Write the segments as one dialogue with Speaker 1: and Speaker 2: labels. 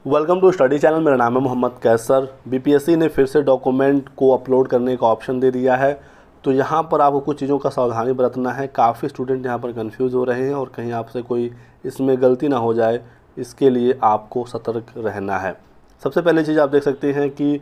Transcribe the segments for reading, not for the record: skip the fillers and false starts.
Speaker 1: Welcome to study channel. मेरा नाम है मोहम्मद कैसर। बीपीएससी ने फिर से डॉक्यूमेंट को अपलोड करने का ऑप्शन दे दिया है। तो यहाँ पर आपको कुछ चीज़ों का सावधानी बरतना है। काफ़ी स्टूडेंट यहाँ पर कंफ्यूज हो रहे हैं और कहीं आपसे कोई इसमें गलती ना हो जाए, इसके लिए आपको सतर्क रहना है। सबसे पहले चीज़ आप देख सकते हैं कि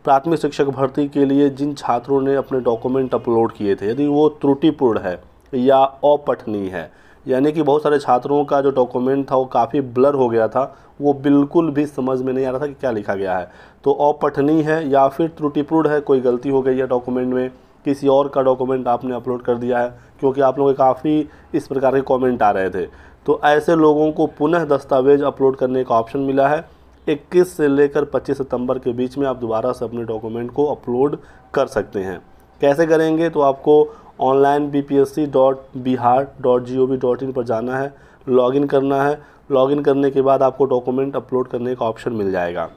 Speaker 1: प्राथमिक शिक्षक भर्ती के लिए जिन छात्रों ने अपने डॉक्यूमेंट अपलोड किए थे, यदि वो त्रुटिपूर्ण है या अपठनीय है, यानी कि बहुत सारे छात्रों का जो डॉक्यूमेंट था वो काफ़ी ब्लर हो गया था, वो बिल्कुल भी समझ में नहीं आ रहा था कि क्या लिखा गया है, तो अपठनीय है या फिर त्रुटिपूर्ण है, कोई गलती हो गई है डॉक्यूमेंट में, किसी और का डॉक्यूमेंट आपने अपलोड कर दिया है, क्योंकि आप लोगों के काफ़ी इस प्रकार के कमेंट आ रहे थे। तो ऐसे लोगों को पुनः दस्तावेज अपलोड करने का ऑप्शन मिला है। 21 से लेकर 25 सितंबर के बीच में आप दोबारा से अपने डॉक्यूमेंट को अपलोड कर सकते हैं। कैसे करेंगे? तो आपको ऑनलाइन bpsc.bihar.gov.in पर जाना है, लॉगिन करना है। लॉगिन करने के बाद आपको डॉक्यूमेंट अपलोड करने का ऑप्शन मिल जाएगा।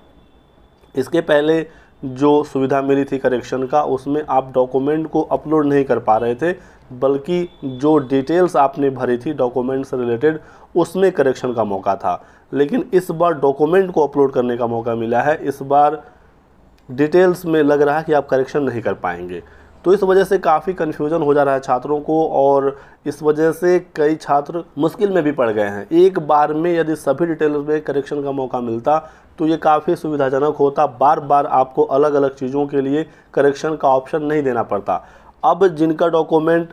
Speaker 1: इसके पहले जो सुविधा मिली थी करेक्शन का, उसमें आप डॉक्यूमेंट को अपलोड नहीं कर पा रहे थे, बल्कि जो डिटेल्स आपने भरी थी डॉक्यूमेंट से रिलेटेड, उसमें करेक्शन का मौका था। लेकिन इस बार डॉक्यूमेंट को अपलोड करने का मौका मिला है। इस बार डिटेल्स में लग रहा है कि आप करेक्शन नहीं कर पाएंगे। तो इस वजह से काफ़ी कन्फ्यूज़न हो जा रहा है छात्रों को, और इस वजह से कई छात्र मुश्किल में भी पड़ गए हैं। एक बार में यदि सभी डिटेल्स में करेक्शन का मौका मिलता तो ये काफ़ी सुविधाजनक होता। बार बार आपको अलग अलग चीज़ों के लिए करेक्शन का ऑप्शन नहीं देना पड़ता। अब जिनका डॉक्यूमेंट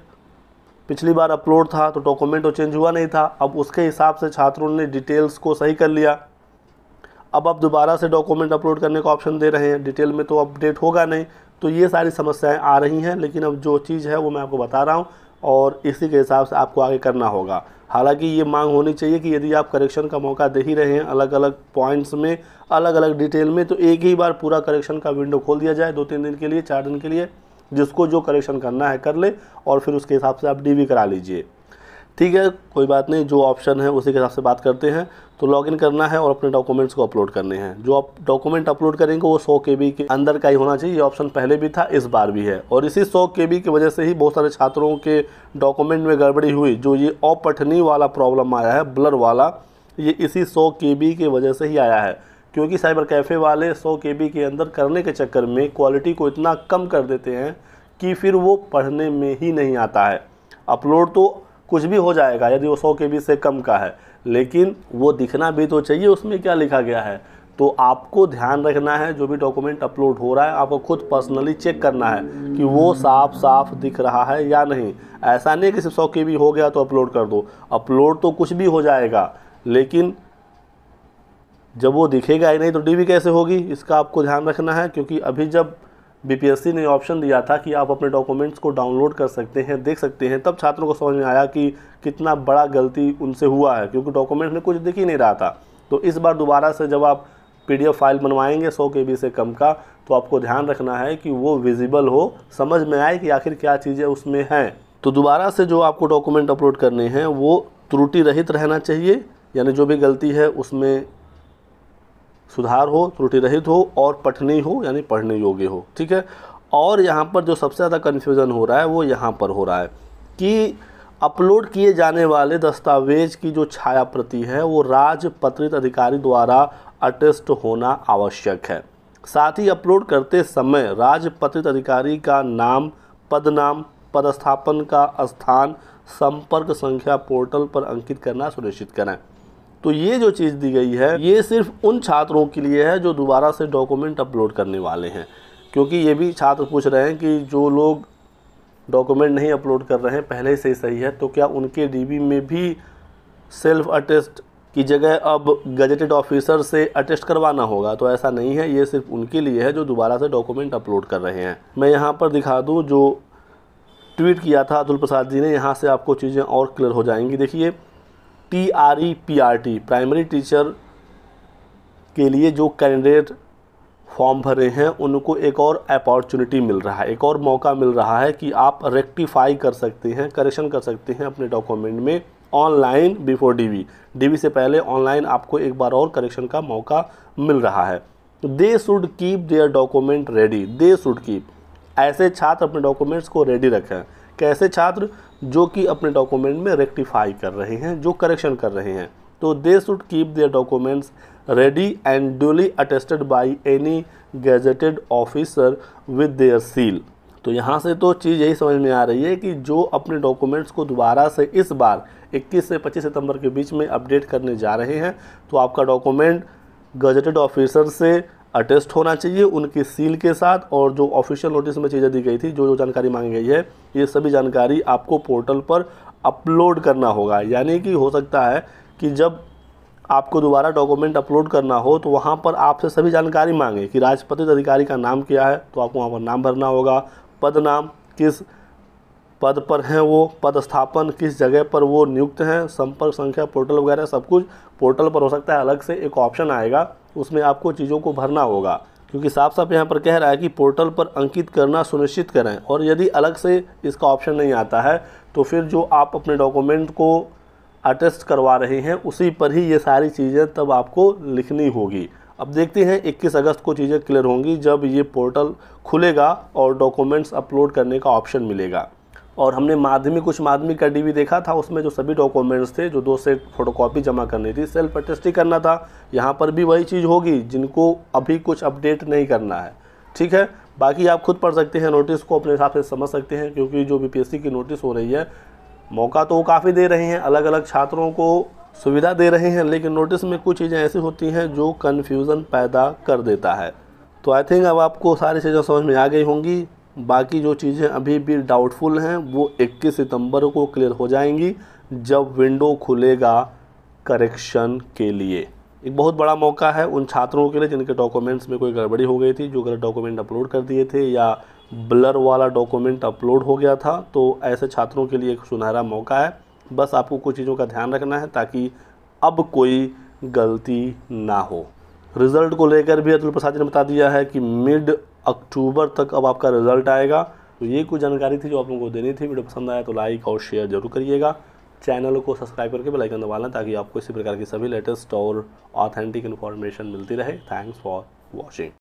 Speaker 1: पिछली बार अपलोड था तो डॉक्यूमेंट तो चेंज हुआ नहीं था, अब उसके हिसाब से छात्रों ने डिटेल्स को सही कर लिया। अब आप दोबारा से डॉक्यूमेंट अपलोड करने का ऑप्शन दे रहे हैं, डिटेल में तो अपडेट होगा नहीं। तो ये सारी समस्याएं आ रही हैं, लेकिन अब जो चीज़ है वो मैं आपको बता रहा हूँ और इसी के हिसाब से आपको आगे करना होगा। हालांकि ये मांग होनी चाहिए कि यदि आप करेक्शन का मौका दे ही रहे हैं अलग अलग पॉइंट्स में, अलग अलग डिटेल में, तो एक ही बार पूरा करेक्शन का विंडो खोल दिया जाए 2-3 दिन के लिए, 4 दिन के लिए। जिसको जो करेक्शन करना है कर ले और फिर उसके हिसाब से आप डीवी करा लीजिए। ठीक है, कोई बात नहीं, जो ऑप्शन है उसी के हिसाब से बात करते हैं। तो लॉगिन करना है और अपने डॉक्यूमेंट्स को अपलोड करने हैं। जो आप डॉक्यूमेंट अपलोड करेंगे वो 100 KB के अंदर का ही होना चाहिए। ये ऑप्शन पहले भी था, इस बार भी है, और इसी 100 KB की वजह से ही बहुत सारे छात्रों के डॉक्यूमेंट में गड़बड़ी हुई। जो ये अपठनीय वाला प्रॉब्लम आया है, ब्लर वाला, ये इसी 100 KB की वजह से ही आया है, क्योंकि साइबर कैफ़े वाले 100 KB के अंदर करने के चक्कर में क्वालिटी को इतना कम कर देते हैं कि फिर वो पढ़ने में ही नहीं आता है। अपलोड तो कुछ भी हो जाएगा यदि वो 100 KB से कम का है, लेकिन वो दिखना भी तो चाहिए उसमें क्या लिखा गया है। तो आपको ध्यान रखना है, जो भी डॉक्यूमेंट अपलोड हो रहा है आपको खुद पर्सनली चेक करना है कि वो साफ साफ दिख रहा है या नहीं। ऐसा नहीं कि सिर्फ 100 KB हो गया तो अपलोड कर दो। अपलोड तो कुछ भी हो जाएगा, लेकिन जब वो दिखेगा ही नहीं तो डीवी कैसे होगी, इसका आपको ध्यान रखना है। क्योंकि अभी जब बीपीएससी ने ऑप्शन दिया था कि आप अपने डॉक्यूमेंट्स को डाउनलोड कर सकते हैं, देख सकते हैं, तब छात्रों को समझ में आया कि कितना बड़ा गलती उनसे हुआ है, क्योंकि डॉक्यूमेंट में कुछ दिख ही नहीं रहा था। तो इस बार दोबारा से जब आप PDF फाइल बनवाएंगे 100 KB से कम का, तो आपको ध्यान रखना है कि वो विजिबल हो, समझ में आए कि आखिर क्या चीज़ें उसमें हैं। तो दोबारा से जो आपको डॉक्यूमेंट अपलोड करने हैं वो त्रुटि रहित रहना चाहिए, यानी जो भी गलती है उसमें सुधार हो, त्रुटि रहित हो और पठनीय हो, यानी पढ़ने योग्य हो। ठीक है। और यहाँ पर जो सबसे ज़्यादा कन्फ्यूज़न हो रहा है वो यहाँ पर हो रहा है कि अपलोड किए जाने वाले दस्तावेज की जो छाया प्रति है वो राजपत्रित अधिकारी द्वारा अटेस्ट होना आवश्यक है। साथ ही अपलोड करते समय राजपत्रित अधिकारी का नाम, पदनाम, पदस्थापन का स्थान, संपर्क संख्या पोर्टल पर अंकित करना सुनिश्चित करें। तो ये जो चीज़ दी गई है ये सिर्फ उन छात्रों के लिए है जो दोबारा से डॉक्यूमेंट अपलोड करने वाले हैं, क्योंकि ये भी छात्र पूछ रहे हैं कि जो लोग डॉक्यूमेंट नहीं अपलोड कर रहे हैं पहले से ही सही है, तो क्या उनके डीबी में भी सेल्फ अटेस्ट की जगह अब गजेटेड ऑफिसर से अटेस्ट करवाना होगा? तो ऐसा नहीं है, ये सिर्फ उनके लिए है जो दोबारा से डॉक्यूमेंट अपलोड कर रहे हैं। मैं यहाँ पर दिखा दूँ, जो ट्वीट किया था अतुल प्रसाद जी ने, यहाँ से आपको चीज़ें और क्लियर हो जाएंगी। देखिए, TREPRT प्राइमरी टीचर के लिए जो कैंडिडेट फॉर्म भरे हैं उनको एक और अपॉर्चुनिटी मिल रहा है, एक और मौका मिल रहा है कि आप रेक्टिफाई कर सकते हैं, करेक्शन कर सकते हैं अपने डॉक्यूमेंट में ऑनलाइन बिफोर डीवी से पहले ऑनलाइन आपको एक बार और करेक्शन का मौका मिल रहा है। They should keep their document ready. They should keep, ऐसे छात्र अपने डॉक्यूमेंट्स को रेडी रखें। कैसे छात्र? जो कि अपने डॉक्यूमेंट में रेक्टिफाई कर रहे हैं, जो करेक्शन कर रहे हैं। तो they should keep their documents ready and duly attested by any gazetted officer with their seal। तो यहाँ से तो चीज़ यही समझ में आ रही है कि जो अपने डॉक्यूमेंट्स को दोबारा से इस बार 21 से 25 सितंबर के बीच में अपडेट करने जा रहे हैं, तो आपका डॉक्यूमेंट गजेटेड ऑफिसर से अटेस्ट होना चाहिए उनकी सील के साथ, और जो ऑफिशियल नोटिस में चीज़ें दी गई थी, जो जानकारी मांगी गई है, ये सभी जानकारी आपको पोर्टल पर अपलोड करना होगा। यानी कि हो सकता है कि जब आपको दोबारा डॉक्यूमेंट अपलोड करना हो तो वहाँ पर आपसे सभी जानकारी मांगे कि राजपत्रित अधिकारी का नाम क्या है, तो आपको वहाँ पर नाम भरना होगा, पद नाम, किस पद पर हैं वो, पद स्थापन किस जगह पर वो नियुक्त हैं, संपर्क संख्या, पोर्टल वगैरह सब कुछ पोर्टल पर हो सकता है। अलग से एक ऑप्शन आएगा, उसमें आपको चीज़ों को भरना होगा, क्योंकि साफ साफ यहाँ पर कह रहा है कि पोर्टल पर अंकित करना सुनिश्चित करें। और यदि अलग से इसका ऑप्शन नहीं आता है तो फिर जो आप अपने डॉक्यूमेंट को अटेस्ट करवा रहे हैं उसी पर ही ये सारी चीज़ें तब आपको लिखनी होगी। अब देखते हैं 21 अगस्त को चीज़ें क्लियर होंगी जब ये पोर्टल खुलेगा और डॉक्यूमेंट्स अपलोड करने का ऑप्शन मिलेगा। और हमने कुछ माध्यमिक का डीवी देखा था, उसमें जो सभी डॉक्यूमेंट्स थे, जो 2 सेट फोटोकॉपी जमा करनी थी, सेल्फ अटेस्ट ही करना था। यहाँ पर भी वही चीज़ होगी, जिनको अभी कुछ अपडेट नहीं करना है। ठीक है, बाकी आप खुद पढ़ सकते हैं, नोटिस को अपने हिसाब से समझ सकते हैं, क्योंकि जो बीपीएससी की नोटिस हो रही है, मौका तो वो काफ़ी दे रहे हैं, अलग अलग छात्रों को सुविधा दे रहे हैं, लेकिन नोटिस में कुछ चीज़ें ऐसी होती हैं जो कन्फ्यूज़न पैदा कर देता है। तो आई थिंक अब आपको सारी चीज़ें समझ में आ गई होंगी। बाकी जो चीज़ें अभी भी डाउटफुल हैं वो 21 सितंबर को क्लियर हो जाएंगी, जब विंडो खुलेगा करेक्शन के लिए। एक बहुत बड़ा मौका है उन छात्रों के लिए जिनके डॉक्यूमेंट्स में कोई गड़बड़ी हो गई थी, जो गलत डॉक्यूमेंट अपलोड कर दिए थे या ब्लर वाला डॉक्यूमेंट अपलोड हो गया था। तो ऐसे छात्रों के लिए एक सुनहरा मौका है। बस आपको कुछ चीज़ों का ध्यान रखना है ताकि अब कोई गलती ना हो। रिज़ल्ट को लेकर भी अतुल प्रसाद जी ने बता दिया है कि मिड अक्टूबर तक अब आपका रिज़ल्ट आएगा। तो ये कुछ जानकारी थी जो आप लोगों को देनी थी। वीडियो पसंद आया तो लाइक और शेयर जरूर करिएगा। चैनल को सब्सक्राइब करके बेल आइकन दबा लें ताकि आपको इसी प्रकार की सभी लेटेस्ट और ऑथेंटिक इन्फॉर्मेशन मिलती रहे। Thanks for watching.